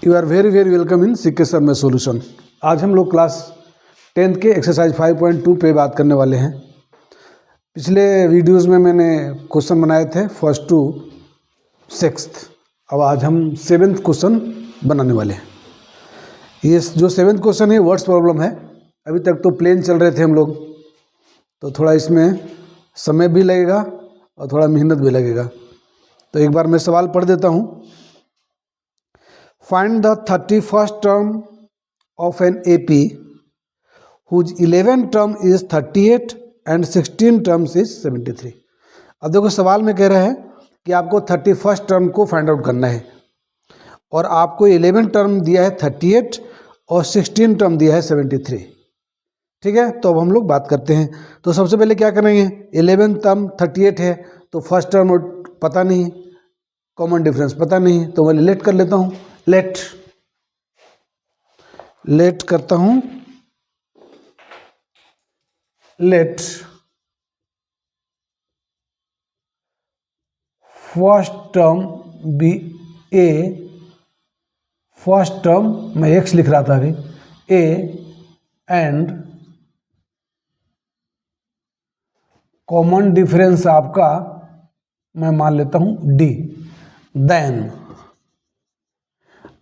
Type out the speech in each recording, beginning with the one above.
You are very welcome in CK sir में solution. आज हम लोग क्लास 10th के एक्सरसाइज 5.2 पे बात करने वाले हैं। पिछले वीडियोस में मैंने क्वेश्चन बनाए थे फर्स्ट टू सिक्स्थ, अब आज हम 7th क्वेश्चन बनाने वाले हैं। ये जो 7th क्वेश्चन है वर्ड्स प्रॉब्लम है। अभी तक तो प्लेन चल रहे थे हम लोग, तो थोड़ा इसमें समय भी लगेगा और थोड़ा मेहनत भी लगेगा। तो एक बार मैं सवाल पढ़ देता हूँ। Find the 31st term of an AP whose 11th term is 38 and 16 terms is 73। अब देखो सवाल में कह रहा है कि आपको 31st टर्म को फाइंड आउट करना है और आपको 11th टर्म दिया है 38 और 16 टर्म दिया है 73। ठीक है, तो अब हम लोग बात करते हैं। तो सबसे पहले क्या करेंगे, 11th टर्म 38 है तो फर्स्ट टर्म पता नहीं, कॉमन डिफरेंस पता नहीं, तो मैं लेट कर लेता हूँ। लेट करता हूं। लेट फर्स्ट टर्म बी ए, फर्स्ट टर्म मैं एक्स लिख रहा था अभी, ए एंड कॉमन डिफरेंस आपका मैं मान लेता हूं डी। देन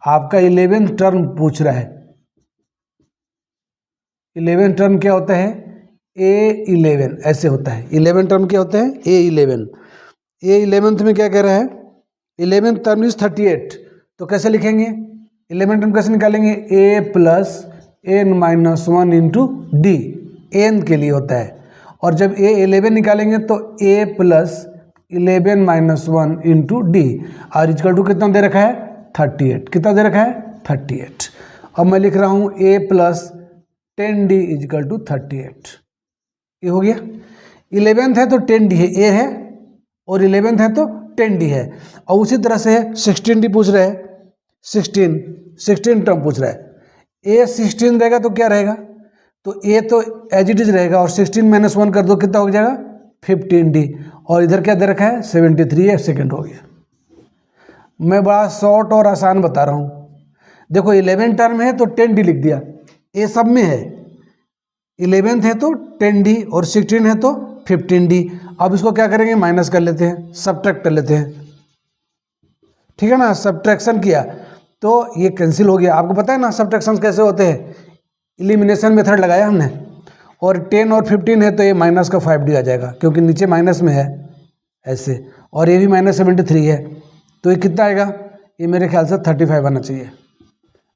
आपका 11th टर्म पूछ रहा है। 11th टर्म क्या होता है, A11 ऐसे होता है। 11th टर्म क्या होता है, A11। A11th में क्या कह रहा है, 11th टर्म इज 38, तो कैसे लिखेंगे 11th टर्म कैसे निकालेंगे, A plus n minus 1 into D, n के लिए होता है। और जब A11 निकालेंगे तो A plus 11 minus 1 into D, और इक्वल टू कितना दे रखा है 38। कितना दे रखा है 38। अब मैं लिख रहा हूँ A plus 10D is equal to 38। ये हो गया। 11th है तो 10D है, A है, और 11th है तो 10D है। और उसी तरह से 16D पूछ रहा है, 16 टर्म पूछ रहा है। A 16 रहेगा तो क्या रहेगा, तो A तो एज इट इज रहेगा और 16 माइनस 1 कर दो, कितना हो जाएगा 15D। और इधर क्या दे रखा है 73 है, सेकेंड हो गया। मैं बड़ा शॉर्ट और आसान बता रहा हूँ। देखो 11 टर्म है तो 10D लिख दिया, ये सब में है। 11th है तो 10D और 16 है तो 15D। अब इसको क्या करेंगे, माइनस कर लेते हैं, सब्ट्रैक्ट कर लेते हैं। ठीक है ना, सब्ट्रैक्शन किया तो ये कैंसिल हो गया। आपको पता है ना सब्ट्रैक्शन कैसे होते हैं, एलिमिनेशन मेथड लगाया हमने। और 10 और 15 है तो ये माइनस का 5D आ जाएगा, क्योंकि नीचे माइनस में है ऐसे, और ये भी माइनस 73 है, तो ये कितना आएगा, ये मेरे ख्याल से 35 आना चाहिए।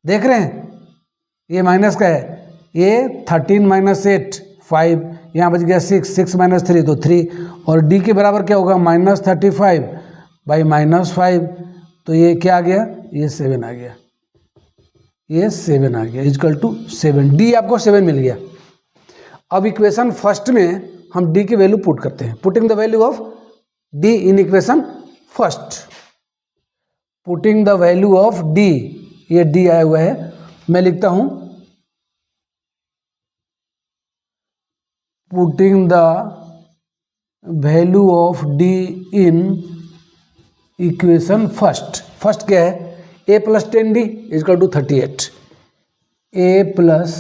देख रहे हैं, ये माइनस का है, ये 13 माइनस 8 5, यहाँ बच गया 6 माइनस 3 तो 3, और डी के बराबर क्या होगा माइनस 35 बाई माइनस 5, तो ये क्या आ गया, ये 7 आ गया, ये 7 आ गया इक्वल टू 7। डी आपको 7 मिल गया। अब इक्वेशन फर्स्ट में हम डी की वैल्यू पुट करते हैं। Putting the value of D in equation first, putting the value of D, ये डी आया हुआ है, मैं लिखता हूं putting the value of D in equation first. First क्या है, a plus 10D is equal to 38। a plus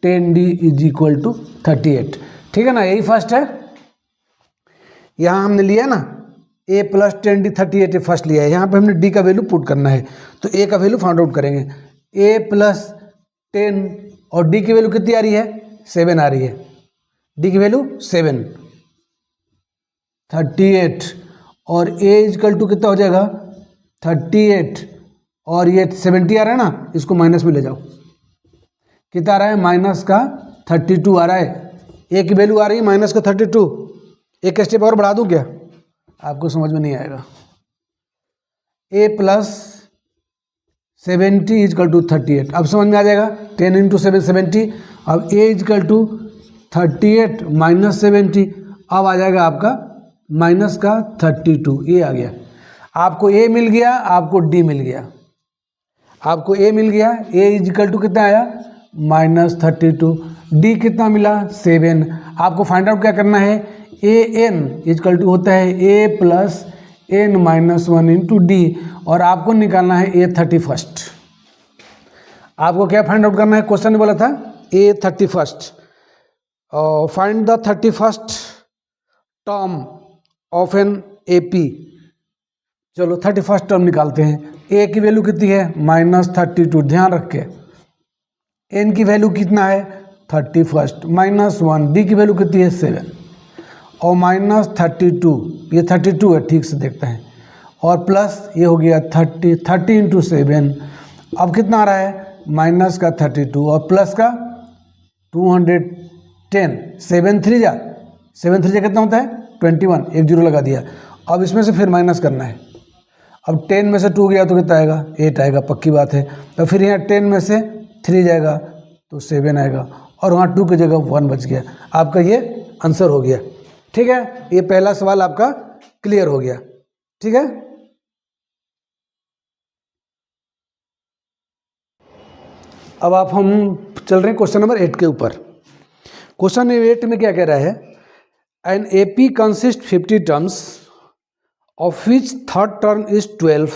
10D is equal to 38। ठीक है ना, यही फर्स्ट है। यहां हमने लिया ना a प्लस 10D 38 फर्स्ट लिया है, यहाँ पे हमने d का वैल्यू पुट करना है, तो a का वैल्यू फाइंड आउट करेंगे। a प्लस 10 और d की वैल्यू कितनी आ रही है 7 आ रही है, d की वैल्यू 7 38, और a इजकल टू कितना हो जाएगा 38, और ये 70 आ रहा है ना, इसको माइनस में ले जाओ, कितना आ रहा है माइनस का 32 आ रहा है। a की वैल्यू आ रही है माइनस का 32। एक स्टेप और बढ़ा दूं क्या, आपको समझ में नहीं आएगा। a प्लस 70 इजकल टू 38, अब समझ में आ जाएगा। 10 इंटू 7 70, अब a इजकल टू 38 माइनस 70, अब आ जाएगा आपका माइनस का 32। ये आ गया, आपको a मिल गया, आपको d मिल गया। आपको a मिल गया, a इजकल टू कितना आया माइनस 32, d कितना मिला 7। आपको फाइंड आउट क्या करना है, ए एन इजकल टू होता है a plus n minus 1 into D, और आपको निकालना है a 31st। आपको क्या फाइंड आउट करना है, क्वेश्चन ने बोला था A 31st, find the 31st term of an AP। चलो 31st टर्म निकालते हैं। ए की वैल्यू कितनी है -32, ध्यान रख के। एन की वैल्यू कितना है 31st -1, डी की वैल्यू कितनी है 7 और -32, ये 32 है, ठीक से देखते हैं, और प्लस ये हो गया 30 इंटू 7, अब कितना आ रहा है माइनस का 32 और प्लस का 210, 7 3 जा कितना होता है 21, एक जीरो लगा दिया। अब इसमें से फिर माइनस करना है। अब 10 में से 2 गया तो कितना आएगा 8 आएगा, पक्की बात है। तो फिर यहाँ 10 में से 3 जाएगा तो 7 आएगा, और वहाँ 2 की जगह 1 बच गया। आपका ये आंसर हो गया। ठीक है, ये पहला सवाल आपका क्लियर हो गया। ठीक है, अब आप हम चल रहे हैं क्वेश्चन नंबर 8 के ऊपर। क्वेश्चन नंबर 8 में क्या कह रहा है, an AP consist 50 terms of which third term is 12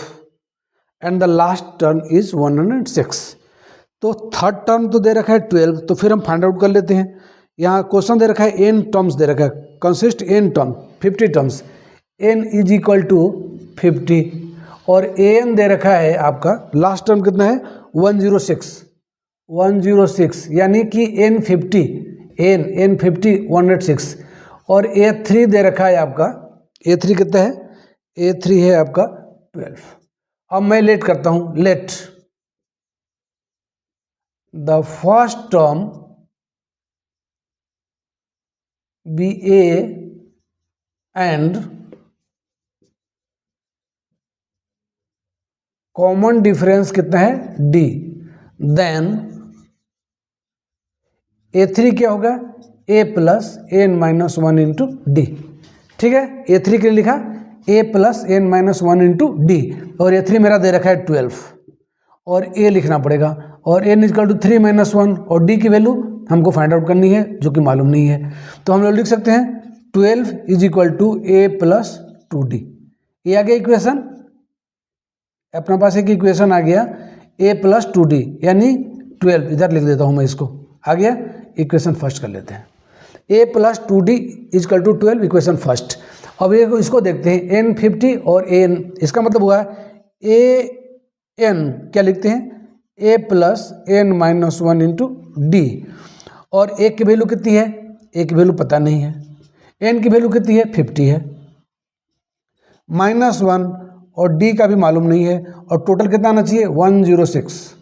and the last term is 106। तो थर्ड टर्म तो दे रखा है 12, तो फिर हम फाइंड आउट कर लेते हैं। यहाँ क्वेश्चन दे रखा है n टर्म्स दे रखा है, consist n term 50 terms, n is equal to 50, और an दे रखा है आपका लास्ट टर्म कितना है 106, यानी कि n 50 106, और A3 दे रखा है आपका, A3 कितना है, A3 है आपका 12। अब मैं लेट करता हूं, let the first term be A and common difference कितना है D, देन A3 क्या होगा A plus n minus 1 into D. ठीक है, A3 के लिए लिखा A plus n minus 1 into D, और A3 मेरा दे रखा है 12, और A लिखना पड़ेगा, और n इजकल टू 3 माइनस 1, और D की वैल्यू हमको फाइंड आउट करनी है जो कि मालूम नहीं है। तो हम लोग लिख सकते हैं 12 is equal to A plus 2D। ये आ गया इक्वेशन, अपने पास एक इक्वेशन आ गया A प्लस 2D, यानी 12, इधर लिख देता हूँ मैं इसको, आ गया। इक्वेशन फर्स्ट कर लेते हैं, A plus 2D is equal to 12, equation first. अब ये इसको देखते हैं n 50 और an, इसका मतलब हुआ an क्या लिखते हैं A plus n minus 1 into D, और A की वैल्यू कितनी है, A की वैल्यू पता नहीं है, n की वैल्यू कितनी है 50 है, -1, और D का भी मालूम नहीं है, और टोटल कितना आना चाहिए 106।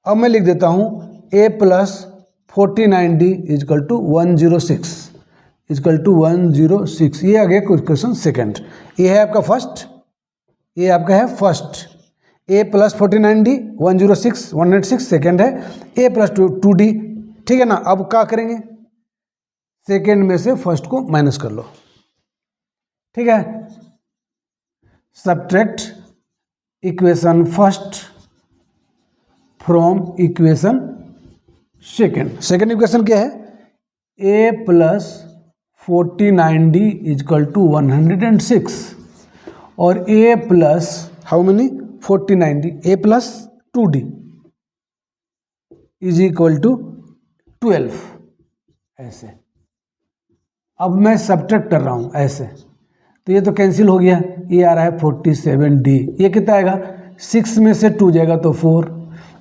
अब मैं लिख देता हूँ A plus 49D is equal to 106, ये आ गया क्वेश्चन सेकेंड। ये है आपका फर्स्ट, ये आपका है first, A plus 49D 106 second है, A प्लस 2D। ठीक है ना, अब क्या करेंगे, सेकेंड में से फर्स्ट को माइनस कर लो। ठीक है, subtract equation first from equation second equation क्या है, A plus 49D is equal to 106, और A plus how many 49D, A plus 2D is equal to 12, ऐसे। अब मैं सब्ट्रैक्ट कर रहा हूँ ऐसे, तो ये तो कैंसिल हो गया, ये आ रहा है 47D, ये कितना आएगा 6 में से 2 जाएगा तो 4,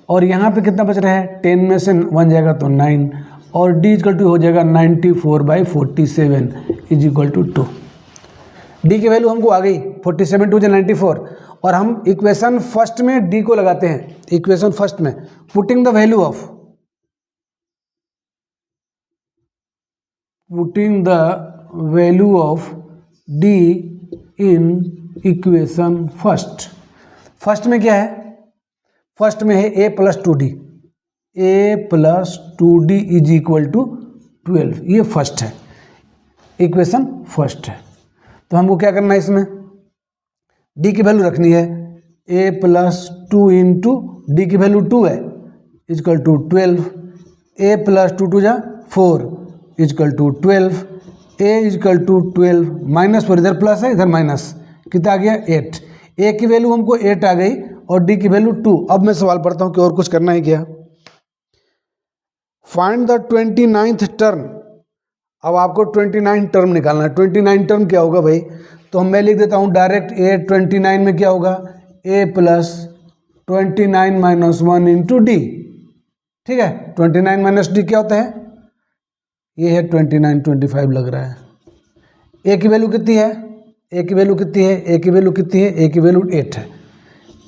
और यहाँ पे कितना बच रहा है 10 में से 1 जाएगा तो 9, और D इजकल टू हो जाएगा 94/47 इज इक्वल टू 2। D की वैल्यू हमको आ गई 47 2 94, और हम इक्वेशन फर्स्ट में D को लगाते हैं, इक्वेशन फर्स्ट में putting the value of D in equation first में क्या है, फर्स्ट में है A plus 2D, A plus 2D is equal to 12, ये फर्स्ट है, इक्वेशन फर्स्ट है। तो हमको क्या करना है, इसमें D की वैल्यू रखनी है, A प्लस 2 इंटू D की वैल्यू 2 है इजकल टू 12, A प्लस 2 2 जा 4 is equal to 12, A is equal to 12 minus 4, इधर प्लस है इधर माइनस, कितना आ गया 8। A की वैल्यू हमको 8 आ गई और D की वैल्यू 2। अब मैं सवाल पढ़ता हूँ कि और कुछ करना है क्या। Find the 29th term. अब आपको 29 टर्म निकालना है। 29 टर्म क्या होगा भाई? तो मैं लिख देता हूँ डायरेक्ट, ए 29 में क्या होगा? ए प्लस 29 माइनस 1 इंटू डी। ठीक है, 29 माइनस डी क्या होता है? ये है 29, 25 लग रहा है। ए की वैल्यू कितनी है? ए की वैल्यू कितनी है? ए की वैल्यू कितनी है? ए की वैल्यू 8 है।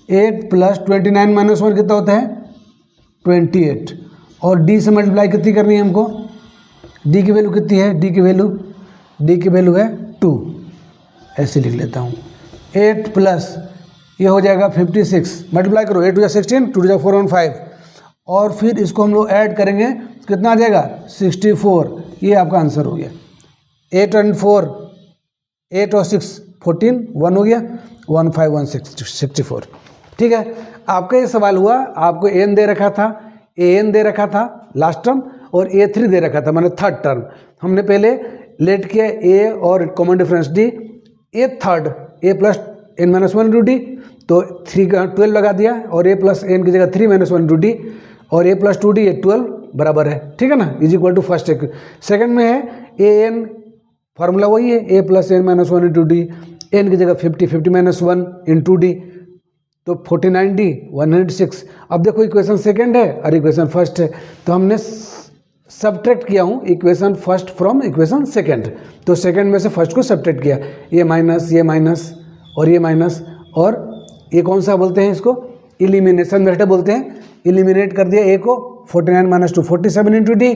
8 प्लस 29 माइनस 1 कितना होता है? 28। और डी से मल्टीप्लाई कितनी करनी है हमको? डी की वैल्यू कितनी है? डी की वैल्यू है 2। ऐसे लिख लेता हूँ, 8 प्लस ये हो जाएगा 56, मल्टीप्लाई करो, 8 टू 16, 2 टू 4 1 5, और फिर इसको हम लोग ऐड करेंगे, कितना आ जाएगा? 64। ये आपका आंसर हो गया। 8 और 4, 8 और 6 14, 1 हो गया, 1 5 1 6 64। ठीक है, आपका ये सवाल हुआ, आपको एन दे रखा था, एन दे रखा था लास्ट टर्म, और A3 दे रखा था, माने थर्ड टर्म। हमने पहले लेट किया ए और common difference D, A third, A plus N minus 1 into D, तो 3 का 12 लगा दिया, और ए प्लस एन की जगह 3 माइनस 1 इंटू डी, और ए प्लस 2 डी, ये 12 बराबर है। ठीक है ना, is equal to first. Second में है ए एन, फार्मूला वही है, A plus N minus 1 into D, N की जगह 50, 50 माइनस 1 इंटू डी, तो 49 डी 106। अब देखो इक्वेशन सेकंड है और इक्वेशन फर्स्ट है, तो हमने सब्ट्रैक्ट किया हूँ equation first from equation second, तो सेकंड में से फर्स्ट को सब्ट्रैक्ट किया, ये माइनस और ये माइनस, और ये कौन सा बोलते हैं इसको? इलिमिनेशन मेथड बोलते हैं। इलिमिनेट कर दिया ए को, 49 माइनस 2 47 इंटू डी,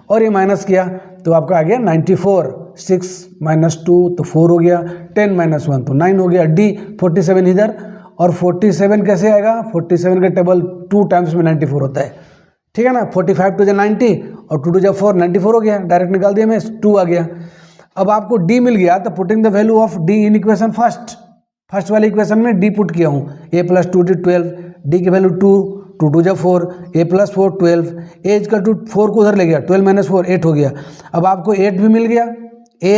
और ये माइनस किया तो आपका आ गया 94, 6 माइनस 2 तो 4 हो गया, 10 माइनस 1 तो 9 हो गया, डी 47 इधर, और 47 कैसे आएगा? 47 का टेबल 2 टाइम्स में 94 होता है। ठीक है ना, 45 टू 90 और 2 टू 4 94 हो गया, डायरेक्ट निकाल दिया मैं, 2 आ गया। अब आपको डी मिल गया, तो putting the value of D in equation first वाले इक्वेशन में डी पुट किया हूँ, ए प्लस 2 डी 12, डी की value 2, 2 two 4, A plus 4 12, A equal to 4 को उधर ले गया, 12 माइनस 4 8 हो गया। अब आपको 8 भी मिल गया, ए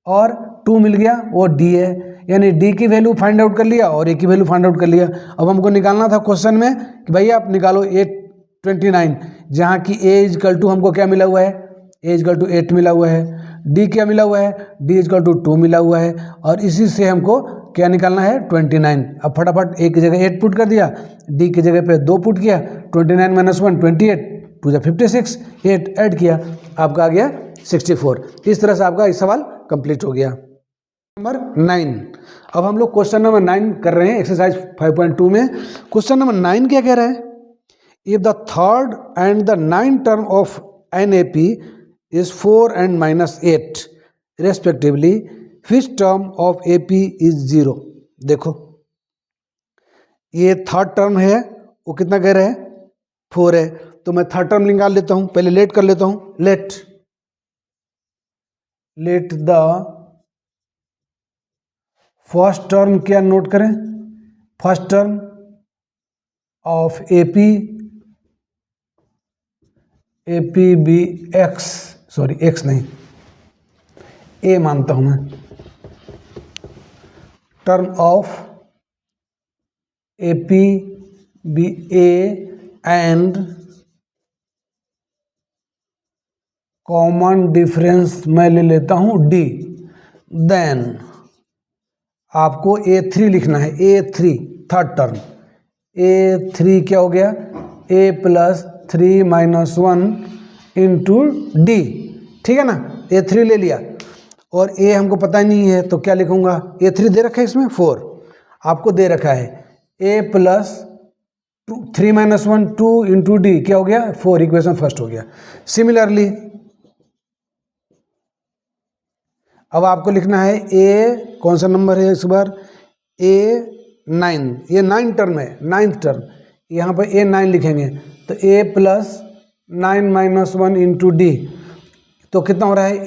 और 2 मिल गया, वो डी है, यानी डी की वैल्यू फाइंड आउट कर लिया और ए की वैल्यू फाइंड आउट कर लिया। अब हमको निकालना था क्वेश्चन में कि भैया आप निकालो 829, जहाँ की ए इजकल टू हमको क्या मिला हुआ है? ए इजकल टू 8 मिला हुआ है, डी क्या मिला हुआ है? डी इजकल टू 2 मिला हुआ है, और इसी से हमको क्या निकालना है? 29। अब फटाफट ए की जगह 8 पुट कर दिया, डी की जगह पे 2 पुट किया, 29 माइनस 1 28, 2 56, 8 ऐड किया, आपका आ गया 64। इस तरह से आपका इस सवाल कंप्लीट हो गया। नंबर 9, अब हम लोग क्वेश्चन नंबर 9 कर रहे हैं एक्सरसाइज 5.2 में। क्वेश्चन नंबर 9 क्या कह रहा है? If the third and the 9th term of NAP is 4 and minus 8 respectively, which term of AP is 0? देखो ये थर्ड टर्म है, वो कितना कह रहा है? 4 है, तो मैं थर्ड टर्म निकाल लेता हूं, पहले लेट कर लेता हूं। लेट द फर्स्ट टर्म क्या नोट करें? First term of AP be X, sorry X नहीं, ए मानता हूं मैं, term of AP be A and common difference मैं ले लेता हूं D, देन आपको A3 लिखना है, A3 थर्ड टर्म, A3 क्या हो गया? A plus 3 minus 1 into D. ठीक है ना, A3 ले लिया, और A हमको पता नहीं है तो क्या लिखूंगा? A3 दे रखा है इसमें 4, आपको दे रखा है A plus 3 minus 1 2 into D, क्या हो गया? 4, इक्वेशन फर्स्ट हो गया। सिमिलरली अब आपको लिखना है A, कौन सा नंबर है इस बार? A9, ये 9 टर्म है, 9th टर्म, यहाँ पर A9 लिखेंगे, तो A plus 9 minus 1 into D, तो कितना हो रहा है?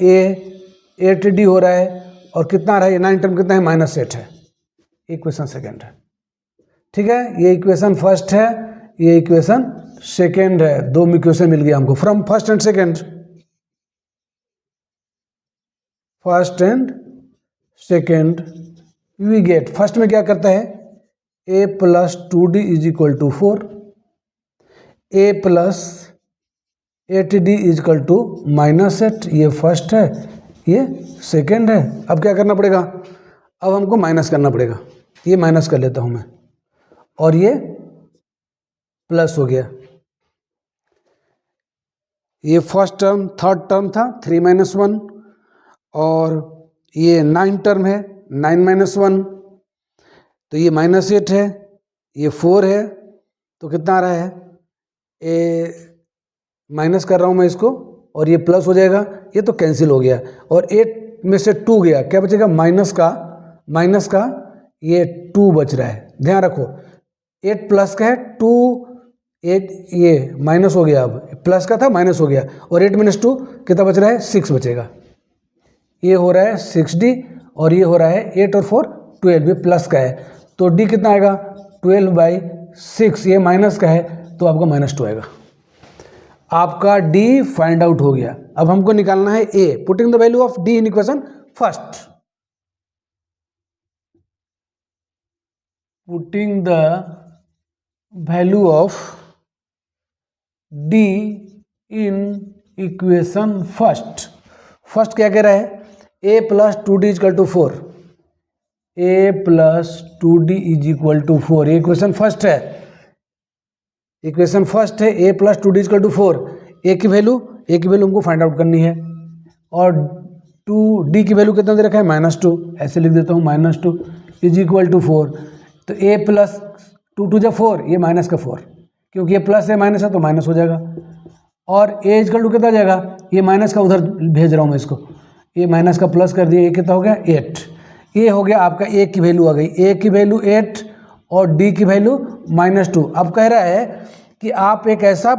A 8D हो रहा है, और कितना आ रहा है? 9 टर्म कितना है? माइनस 8 है, इक्वेशन सेकेंड है। ठीक है, ये इक्वेशन फर्स्ट है, ये इक्वेशन सेकेंड है, 2 इक्वेशन मिल गया हमको from first and second. First and second we get, first में क्या करता है? A plus 2D is equal to 4, A plus 8d is equal to -8, ये फर्स्ट है, ये सेकेंड है। अब क्या करना पड़ेगा, अब हमको माइनस करना पड़ेगा। ये माइनस कर लेता हूँ मैं, और ये प्लस हो गया। ये फर्स्ट टर्म थर्ड टर्म था 3 - 1, और ये 9 टर्म है 9 - 1, तो ये -8 है, ये 4 है, तो कितना आ रहा है, ए माइनस कर रहा हूँ मैं इसको, और ये प्लस हो जाएगा, ये तो कैंसिल हो गया, और 8 में से 2 गया, क्या बचेगा, माइनस का ये 2 बच रहा है। ध्यान रखो 8 प्लस का है, 2 8 ये माइनस हो गया, अब प्लस का था माइनस हो गया, और 8 - 2 कितना बच रहा है, 6 बचेगा। ये हो रहा है 6d, और ये हो रहा है 8 और 4 12, ये प्लस का है, तो d कितना आएगा 12/6, ये माइनस का है, तो आपका -2 आएगा। आपका d फाइंड आउट हो गया। अब हमको निकालना है a, putting the value of d in equation first, putting the value of d in equation first. First क्या कह रहा है, a + 2d = 4, a + 2d = 4, ये इक्वेशन फर्स्ट है, इक्वेशन फर्स्ट है, a + 2d = 4। a की वैल्यू हमको फाइंड आउट करनी है, और 2d की वैल्यू कितना दे रखा है, -2, ऐसे लिख देता हूँ, -2 = 4, तो a + 2 2 = 4, ये माइनस का 4, क्योंकि ये प्लस है माइनस है तो माइनस हो जाएगा, और a = कितना जाएगा, ये माइनस का उधर भेज रहा हूँ मैं इसको, ये माइनस का प्लस कर दिया, ये कितना हो गया 8, ये हो गया आपका a की वैल्यू आ गई, a की वैल्यू 8 और d की वैल्यू -2। अब कह रहा है कि आप एक ऐसा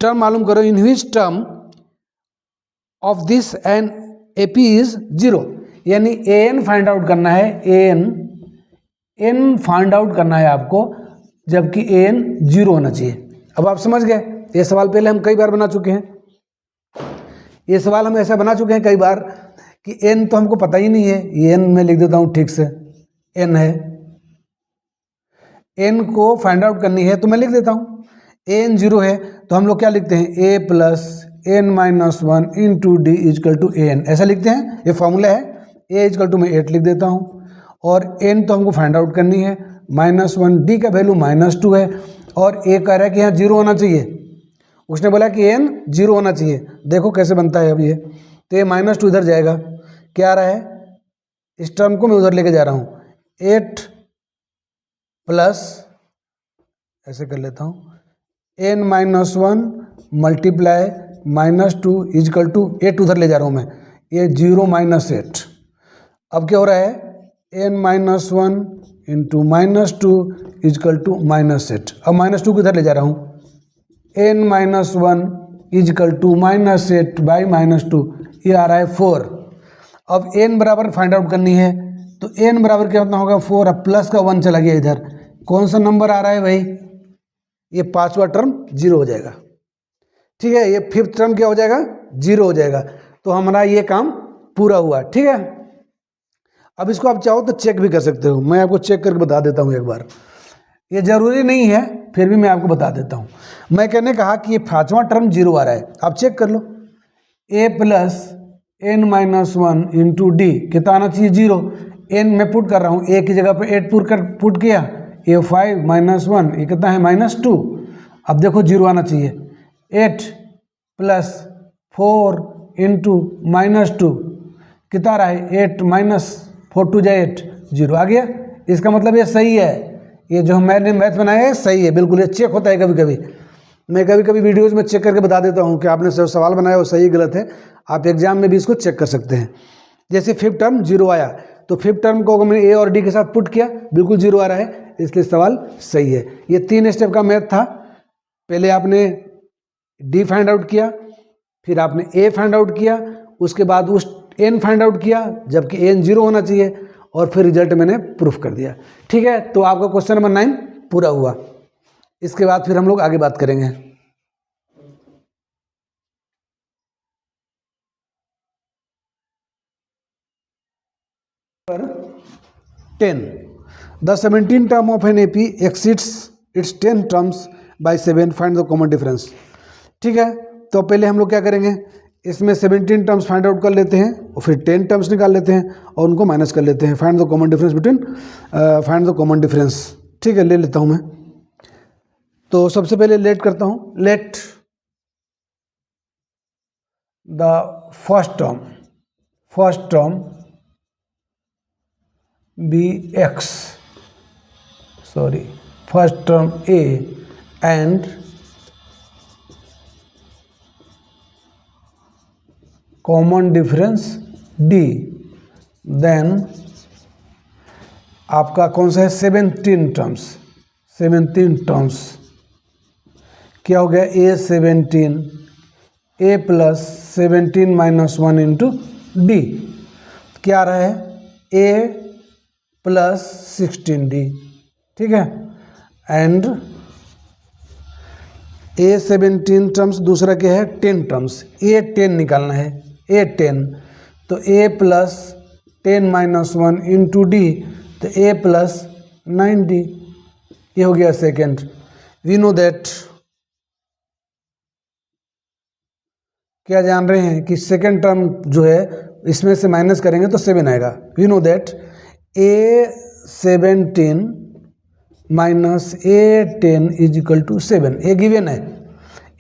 टर्म मालूम करो in which term of this and AP is 0, यानी an फाइंड आउट करना है, n फाइंड आउट करना है आपको, जबकि an 0 होना चाहिए। अब आप समझ गए, ये सवाल पहले हम कई बार बना चुके हैं, ये सवाल हम ऐसा बना चुके हैं कई बार कि n तो हमको पता ही नहीं है, ये n मैं लिख देता हूँ ठीक से, n है, n को फाइंड आउट करनी है तो मैं लिख देता हूँ, an 0 है तो हम लोग क्या लिखते हैं, a + n - 1 × d = an, ऐसा लिखते हैं, ये फॉर्मूला है। a = मैं 8 लिख देता हूँ, और n तो हमको फाइंड आउट करनी है -1, d का वैल्यू -2 है, और a कह रहा है कि यहाँ 0 होना चाहिए, उसने बोला कि n 0 होना चाहिए। देखो कैसे बनता है अब ये, तो ये -2 इधर जाएगा, क्या आ रहा है, इस टर्म को मैं उधर लेके जा रहा हूँ, 8 प्लस ऐसे कर लेता हूँ, n - 1 × -2 = 8 उधर ले जा रहा हूँ मैं, ये 0 - 8। अब क्या हो रहा है, n - 1 × -2 = -8। अब -2 को इधर ले जा रहा हूँ, n - 1 = -8/-2, ये आ रहा है 4। अब n बराबर फाइंड आउट करनी है, तो n बराबर क्या होता होगा 4, अब प्लस का 1 चला गया इधर, कौन सा नंबर आ रहा है भाई, ये 5वां टर्म 0 हो जाएगा, ठीक है, ये 5th टर्म क्या हो जाएगा, 0 हो जाएगा, तो हमारा ये काम पूरा हुआ, ठीक है। अब इसको आप चाहो तो चेक भी कर सकते हो, मैं आपको चेक करके बता देता हूँ एक बार, ये जरूरी नहीं है फिर भी मैं आपको बता देता हूँ। मैं कहने कहा कि ये 5वां टर्म 0 आ रहा है, आप चेक कर लो, a + n - 1 × d कितना आना चाहिए, 0, n मैं पुट कर रहा हूँ, a की जगह पे 8 पुट किया, ये 5 - 1, ये कितना है -2, अब देखो 0 आना चाहिए, 8 + 4 × -2 कितना रहा है, 8 - 4 2 = 8, 0 आ गया। इसका मतलब ये सही है, ये जो मैंने मैथ बनाया है सही है बिल्कुल, ये चेक होता है कभी कभी, मैं कभी कभी वीडियोज़ में चेक करके बता देता हूँ कि आपने सवाल बनाया वो सही गलत है, आप एग्जाम में भी इसको चेक कर सकते हैं। जैसे 5th टर्म 0 आया, तो 5th टर्म को मैंने a और d के साथ पुट किया, बिल्कुल 0 आ रहा है, इसलिए सवाल सही है। ये 3 स्टेप का मैथ था, पहले आपने d फाइंड आउट किया, फिर आपने a फाइंड आउट किया, उसके बाद उस n फाइंड आउट किया जबकि n 0 होना चाहिए, और फिर रिजल्ट मैंने प्रूफ कर दिया, ठीक है। तो आपका क्वेश्चन नंबर 9 पूरा हुआ, इसके बाद फिर हम लोग आगे बात करेंगे। पर 10, the 17 term of an AP exceeds its 10 terms by 7, find the common difference, ठीक है। तो पहले हम लोग क्या करेंगे, इसमें 17 टर्म्स फाइंड आउट कर लेते हैं और फिर 10 टर्म्स निकाल लेते हैं और उनको माइनस कर लेते हैं। Find the common difference between, find the common difference. ठीक है, ले लेता हूँ मैं। तो सबसे पहले लेट करता हूँ, let the first term be X, first term A and common difference D, then आपका कौन सा है 17 टर्म्स क्या हो गया, A 17 A plus 17 minus 1 into D, क्या आ रहा है ए प्लस 16 डी। ठीक है, एंड ए 17 टर्म्स, दूसरा क्या है 10 टर्म्स, ए 10 निकालना है, ए 10, तो ए प्लस 10 माइनस 1 इंटू डी, तो ए प्लस 9d, ये हो गया सेकेंड। वी नो दैट, क्या जान रहे हैं कि सेकेंड टर्म जो है इसमें से माइनस करेंगे तो 7 आएगा। We know that A 17 minus A 10 is equal to 7, ये गिवन है।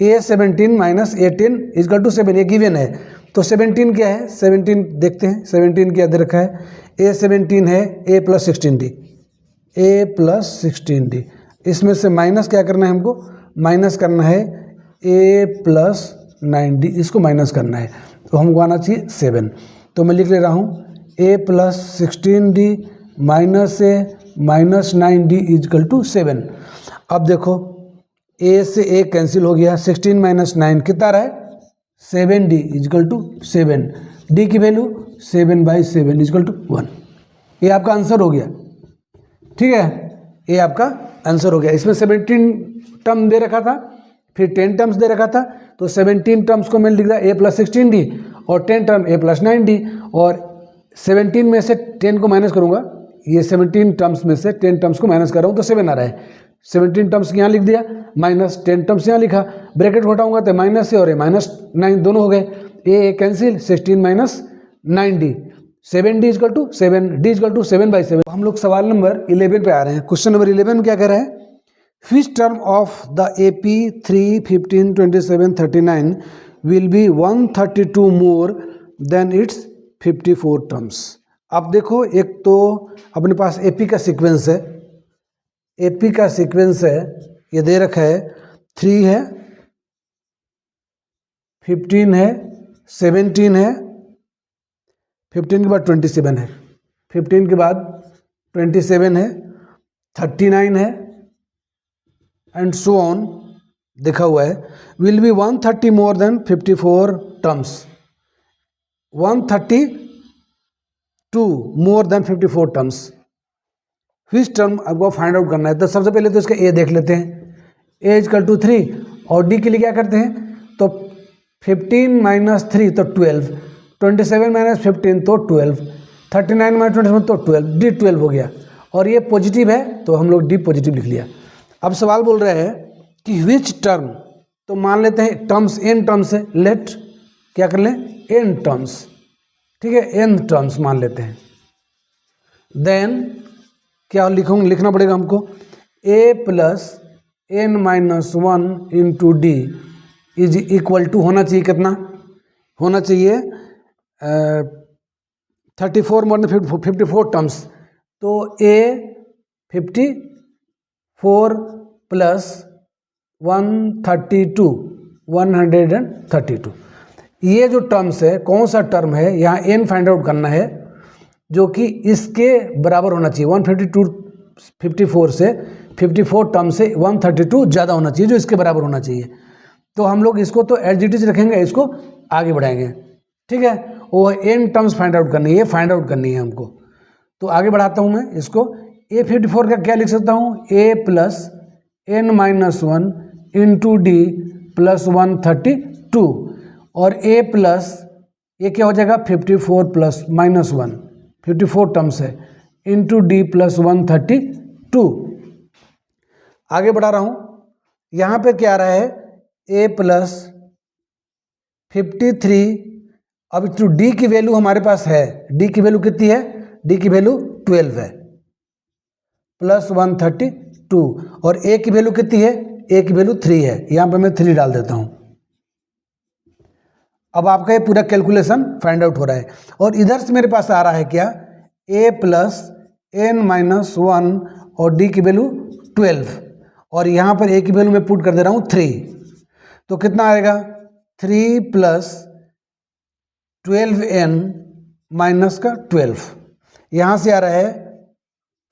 A 17 minus A 10 is equal to 7, ये गिवन है। तो 17 क्या है, 17 देखते हैं, 17 क्या दे रखा है, ए 17 है A plus 16d, A plus 16d, इसमें से माइनस क्या करना है हमको, माइनस करना है ए प्लस 9d, इसको माइनस करना है, तो हमको आना चाहिए 7। तो मैं लिख ले रहा हूँ A plus 16d minus A minus 9d is equal to 7। अब देखो ए से ए कैंसिल हो गया, 16 माइनस 9 कितना रहा है 7d इजकल टू 7, डी की वैल्यू 7/7 इजकल टू 1। ये आपका आंसर हो गया। ठीक है, ये आपका आंसर हो गया। इसमें 17 टर्म दे रखा था, फिर 10 टर्म्स दे रखा था, तो 17 टर्म्स को मैंने लिख दिया ए प्लस 16d और 10 टर्म ए प्लस 9d, और 17 में से 10 को माइनस करूँगा, ये 17 टर्म्स में से 10 टर्म्स को माइनस कर रहा हूँ तो 7 आ रहा है। 17 टर्म्स यहाँ लिख दिया, माइनस 10 टर्म्स यहाँ लिखा, ब्रैकेट घटाऊंगा तो माइनस से और ए माइनस 9 दोनों हो गए, A cancel, 16 minus 9d, 7d is equal to 7, d is equal to 7/7। हम लोग सवाल नंबर 11 पे आ रहे हैं। क्वेश्चन नंबर 11 में क्या कह रहा है, which term of the AP 3, 15, 27, 39 will be 132 more than its 54 terms। अब देखो, एक तो अपने पास AP का सीक्वेंस है, AP का सीक्वेंस है, ये दे रखा है 3 है, 15 है, 17 है, 15 के बाद 27 है, 15 के बाद 27 है, 39 है एंड सो ऑन देखा हुआ है, will be 130 more then 54 terms, 132 more than 54 terms. Which term आपको फाइंड आउट करना है। तो सबसे पहले तो इसका ए देख लेते हैं, ए इजकल टू 3, और डी के लिए क्या करते हैं, तो 15 माइनस 3 तो 12, 27 माइनस 15 तो 12, 39 माइनस 27 तो 12, डी 12 हो गया, और ये पॉजिटिव है तो हम लोग डी पॉजिटिव लिख लिया। अब सवाल बोल रहे हैं कि विच टर्म, तो मान लेते हैं टर्म्स एन टर्म्स है, लेट क्या कर लें एन टर्म्स, ठीक है, एन टर्म्स मान लेते हैं। देन क्या लिखना पड़ेगा हमको, A plus N minus 1 into D is equal to होना चाहिए, कितना होना चाहिए 34 मोर देन 54 टर्म्स, तो ए 54 प्लस 132 ये जो टर्म्स है, कौन सा टर्म है, यहाँ एन फाइंड आउट करना है जो कि इसके बराबर होना चाहिए। 54 से 54 टर्म से 132 ज़्यादा होना चाहिए, जो इसके बराबर होना चाहिए। तो हम लोग इसको तो एज इट इज रखेंगे, इसको आगे बढ़ाएंगे, ठीक है। वो एन टर्म्स फाइंड आउट करनी है, फाइंड आउट करनी है हमको। तो आगे बढ़ाता हूँ मैं इसको, ए 54 का क्या लिख सकता हूँ, A plus N minus 1 into D plus 132, और ए प्लस ये क्या हो जाएगा 54 प्लस माइनस 1, 54 टर्म्स है, इंटू डी प्लस 132। आगे बढ़ा रहा हूँ, यहाँ पे क्या आ रहा है, ए प्लस 53, अब तो डी की वैल्यू हमारे पास है, डी की वैल्यू कितनी है, डी की वैल्यू 12 है, प्लस 132, और ए की वैल्यू कितनी है, ए की वैल्यू 3 है, यहाँ पर मैं 3 डाल देता हूँ। अब आपका ये पूरा कैलकुलेशन फाइंड आउट हो रहा है, और इधर से मेरे पास आ रहा है क्या, a प्लस n माइनस 1 और d की वैल्यू 12, और यहाँ पर a की वैल्यू मैं पुट कर दे रहा हूँ 3, तो कितना आएगा 3 प्लस 12n माइनस का 12, यहाँ से आ रहा है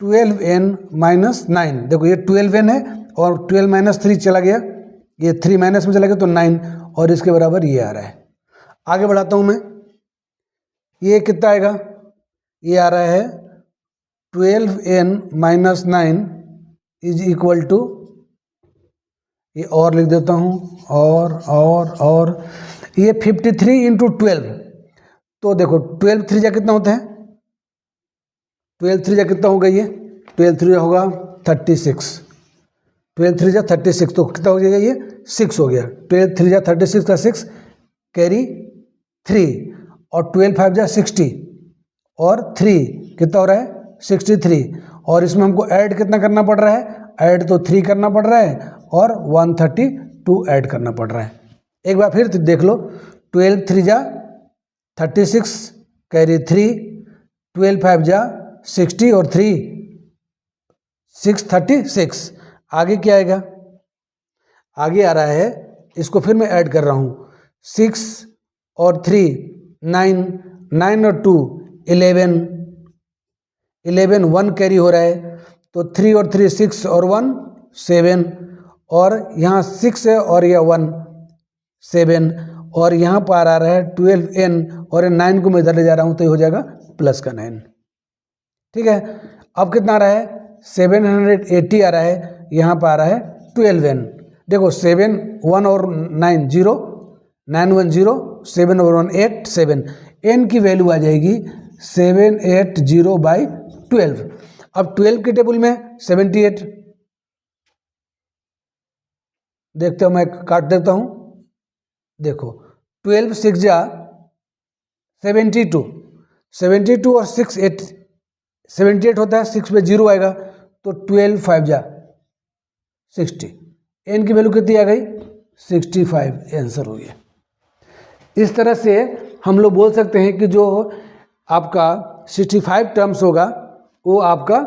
12n माइनस 9, देखो ये 12n है और 12 माइनस 3 चला गया, ये 3 माइनस में चला गया तो 9, और इसके बराबर ये आ रहा है। आगे बढ़ाता हूँ मैं, ये कितना आएगा, ये आ रहा है 12n minus 9 is equal to, ये और लिख देता हूँ, और ये 53 इंटू 12, तो देखो 12 3 जा कितना होता है, 12 3 जा कितना होगा, ये 12 3 होगा 36, 12 3 जा 36, तो कितना हो जाएगा, ये 6 हो गया, 12 3 जा 36 का 6 कैरी 3, और 12 5 जा 60, और 3 कितना हो रहा है 63, और इसमें हमको ऐड कितना करना पड़ रहा है, ऐड तो 3 करना पड़ रहा है और 132 ऐड करना पड़ रहा है। एक बार फिर देख लो, 12 3 जा 36 कैरी 3, 12 5 जा 60 और 3 636, आगे क्या आएगा, आगे आ रहा है, इसको फिर मैं ऐड कर रहा हूँ, 6 और 3 9, 9 और 2 11, 11 1 कैरी हो रहा है, तो 3 और 3 6 और 1 7, और यहाँ 6 है और यह 1 7, और यहाँ पर आ रहा है 12n, और 9 को मैं इधर ले जा रहा हूँ तो ये हो जाएगा प्लस का 9, ठीक है। अब कितना आ रहा है 780 आ रहा है, यहाँ पर आ रहा है 12n, देखो 7 1 और 9 0, 9 1 0, 7 और 1 8 7, n की वैल्यू आ जाएगी 780/12। अब 12 के टेबल में 78, देखते हो मैं काट देता हूँ, देखो 12 6 जा 72, 72 और 6 8 78 होता है, 6 पे 0 आएगा, तो 12 5 जा 60, n की वैल्यू कितनी आ गई 65, आंसर हो गया। इस तरह से हम लोग बोल सकते हैं कि जो आपका 65 टर्म्स होगा, वो आपका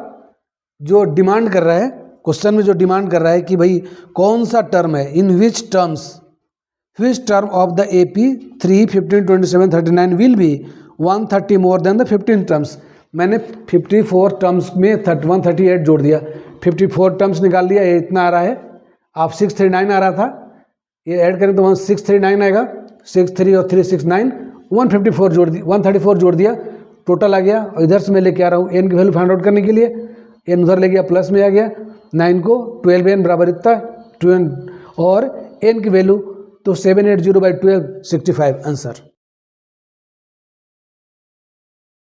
जो डिमांड कर रहा है, क्वेश्चन में जो डिमांड कर रहा है कि भाई कौन सा टर्म है, in which term of the AP 3 15 27 39 will be 130 more than the 15 terms. मैंने 54 टर्म्स में 138 जोड़ दिया, 54 टर्म्स निकाल दिया, ये इतना आ रहा है, आप 639 आ रहा था, ये ऐड करें तो 639 आएगा, 6 3 और 3 6 9, 154 जोड़ दिया, 134 जोड़ दिया, टोटल आ गया। और इधर से मैं लेके आ रहा हूँ n की वैल्यू फाइंड आउट करने के लिए, n उधर ले गया प्लस में आ गया, 9 को 12n बराबर इतना 12, और n की वैल्यू तो 780/12 65 आंसर।